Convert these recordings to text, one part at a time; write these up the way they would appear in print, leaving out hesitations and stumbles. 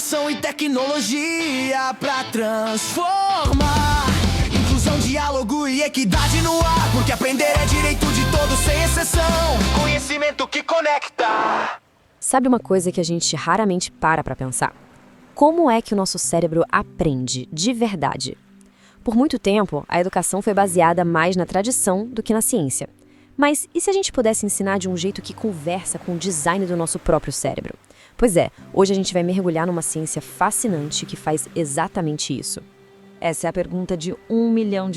inovação e tecnologia pra transformar. Inclusão, diálogo e equidade no ar, porque aprender é direito de todos sem exceção. Conhecimento que conecta. Sabe uma coisa que a gente raramente para pra pensar? Como é que o nosso cérebro aprende de verdade? Por muito tempo, a educação foi baseada mais na tradição do que na ciência. Mas e se a gente pudesse ensinar de um jeito que conversa com o design do nosso próprio cérebro? Pois é, hoje a gente vai mergulhar numa ciência fascinante que faz exatamente isso. Essa é a pergunta de $1 milhão,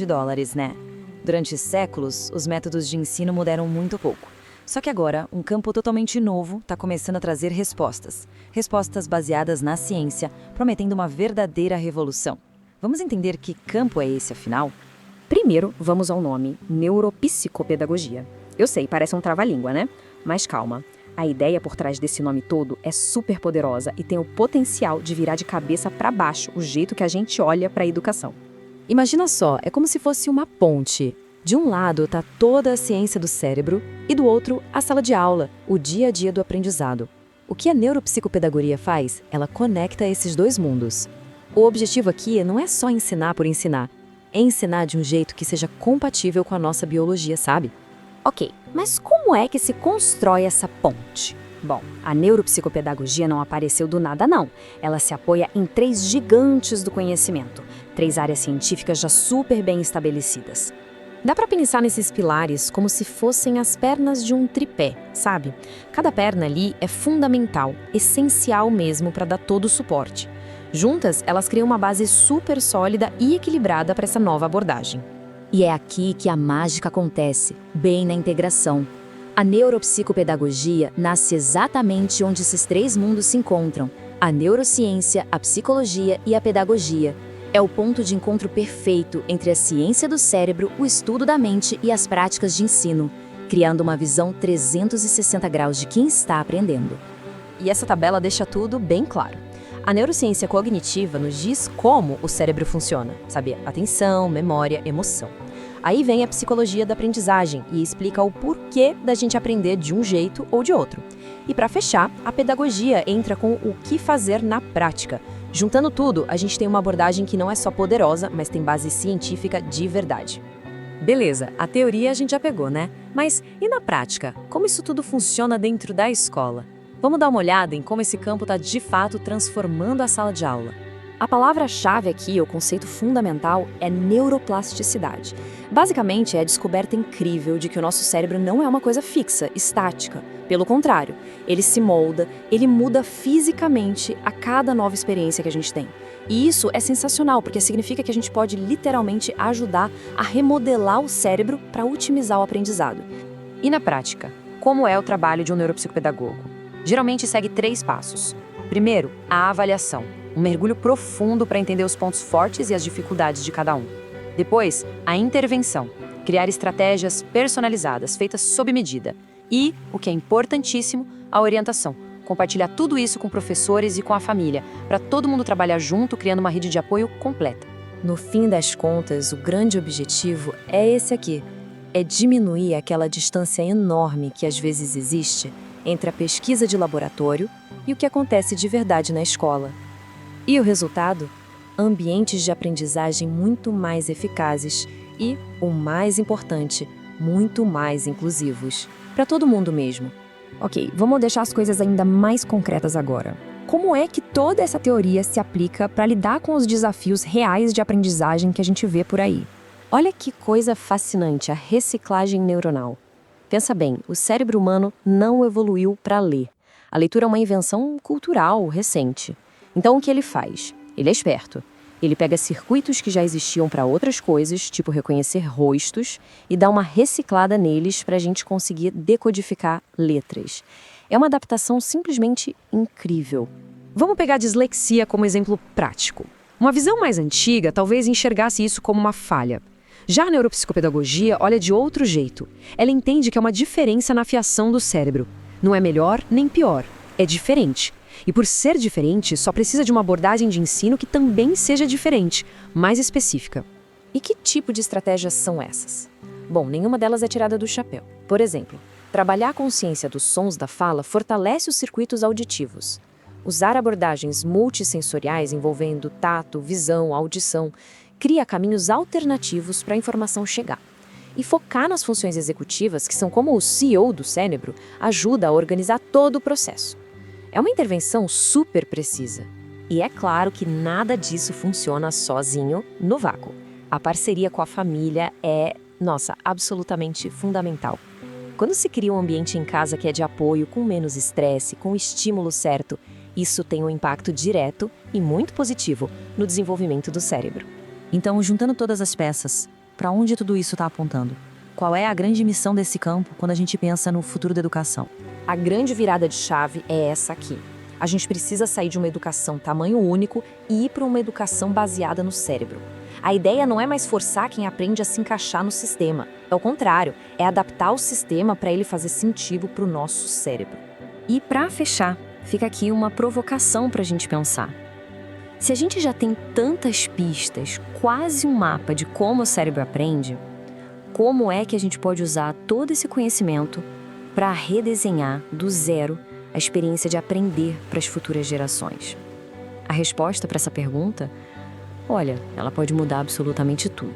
né? Durante séculos, os métodos de ensino mudaram muito pouco. Só que agora, um campo totalmente novo está começando a trazer respostas. Respostas baseadas na ciência, prometendo uma verdadeira revolução. Vamos entender que campo é esse, afinal? Primeiro, vamos ao nome neuropsicopedagogia. Eu sei, parece um trava-língua, né? Mas calma. A ideia por trás desse nome todo é super poderosa e tem o potencial de virar de cabeça para baixo o jeito que a gente olha para a educação. Imagina só, é como se fosse uma ponte. De um lado está toda a ciência do cérebro e do outro a sala de aula, o dia a dia do aprendizado. O que a neuropsicopedagogia faz? Ela conecta esses dois mundos. O objetivo aqui não é só ensinar por ensinar, é ensinar de um jeito que seja compatível com a nossa biologia, sabe? Ok, mas como é que se constrói essa ponte? Bom, a neuropsicopedagogia não apareceu do nada, não. Ela se apoia em 3 gigantes do conhecimento, 3 áreas científicas já super bem estabelecidas. Dá para pensar nesses pilares como se fossem as pernas de um tripé, sabe? Cada perna ali é fundamental, essencial mesmo para dar todo o suporte. Juntas, elas criam uma base super sólida e equilibrada para essa nova abordagem. E é aqui que a mágica acontece, bem na integração. A neuropsicopedagogia nasce exatamente onde esses 3 mundos se encontram: a neurociência, a psicologia e a pedagogia. É o ponto de encontro perfeito entre a ciência do cérebro, o estudo da mente e as práticas de ensino, criando uma visão 360 graus de quem está aprendendo. E essa tabela deixa tudo bem claro. A neurociência cognitiva nos diz como o cérebro funciona, sabe? Atenção, memória, emoção. Aí vem a psicologia da aprendizagem e explica o porquê da gente aprender de um jeito ou de outro. E para fechar, a pedagogia entra com o que fazer na prática. Juntando tudo, a gente tem uma abordagem que não é só poderosa, mas tem base científica de verdade. Beleza, a teoria a gente já pegou, né? Mas e na prática? Como isso tudo funciona dentro da escola? Vamos dar uma olhada em como esse campo está de fato transformando a sala de aula. A palavra-chave aqui, o conceito fundamental, é neuroplasticidade. Basicamente, é a descoberta incrível de que o nosso cérebro não é uma coisa fixa, estática. Pelo contrário, ele se molda, ele muda fisicamente a cada nova experiência que a gente tem. E isso é sensacional, porque significa que a gente pode literalmente ajudar a remodelar o cérebro para otimizar o aprendizado. E na prática, como é o trabalho de um neuropsicopedagogo? Geralmente segue 3 passos. Primeiro, a avaliação. Um mergulho profundo para entender os pontos fortes e as dificuldades de cada um. Depois, a intervenção. Criar estratégias personalizadas, feitas sob medida. E, o que é importantíssimo, a orientação. Compartilhar tudo isso com professores e com a família, para todo mundo trabalhar junto, criando uma rede de apoio completa. No fim das contas, o grande objetivo é esse aqui. É diminuir aquela distância enorme que às vezes existe entre a pesquisa de laboratório e o que acontece de verdade na escola. E o resultado? Ambientes de aprendizagem muito mais eficazes e, o mais importante, muito mais inclusivos. Para todo mundo mesmo. Ok, vamos deixar as coisas ainda mais concretas agora. Como é que toda essa teoria se aplica para lidar com os desafios reais de aprendizagem que a gente vê por aí? Olha que coisa fascinante, a reciclagem neuronal. Pensa bem, o cérebro humano não evoluiu para ler. A leitura é uma invenção cultural recente. Então, o que ele faz? Ele é esperto. Ele pega circuitos que já existiam para outras coisas, tipo reconhecer rostos, e dá uma reciclada neles para a gente conseguir decodificar letras. É uma adaptação simplesmente incrível. Vamos pegar a dislexia como exemplo prático. Uma visão mais antiga talvez enxergasse isso como uma falha. Já a neuropsicopedagogia olha de outro jeito. Ela entende que é uma diferença na afiação do cérebro. Não é melhor nem pior, é diferente. E por ser diferente, só precisa de uma abordagem de ensino que também seja diferente, mais específica. E que tipo de estratégias são essas? Bom, nenhuma delas é tirada do chapéu. Por exemplo, trabalhar a consciência dos sons da fala fortalece os circuitos auditivos. Usar abordagens multissensoriais envolvendo tato, visão, audição, cria caminhos alternativos para a informação chegar. E focar nas funções executivas, que são como o CEO do cérebro, ajuda a organizar todo o processo. É uma intervenção super precisa. E é claro que nada disso funciona sozinho, no vácuo. A parceria com a família é, absolutamente fundamental. Quando se cria um ambiente em casa que é de apoio, com menos estresse, com o estímulo certo, isso tem um impacto direto e muito positivo no desenvolvimento do cérebro. Então, juntando todas as peças, para onde tudo isso está apontando? Qual é a grande missão desse campo quando a gente pensa no futuro da educação? A grande virada de chave é essa aqui. A gente precisa sair de uma educação tamanho único e ir para uma educação baseada no cérebro. A ideia não é mais forçar quem aprende a se encaixar no sistema. Ao contrário, é adaptar o sistema para ele fazer sentido para o nosso cérebro. E para fechar, fica aqui uma provocação para a gente pensar. Se a gente já tem tantas pistas, quase um mapa de como o cérebro aprende, como é que a gente pode usar todo esse conhecimento para redesenhar do zero a experiência de aprender para as futuras gerações? A resposta para essa pergunta, olha, ela pode mudar absolutamente tudo.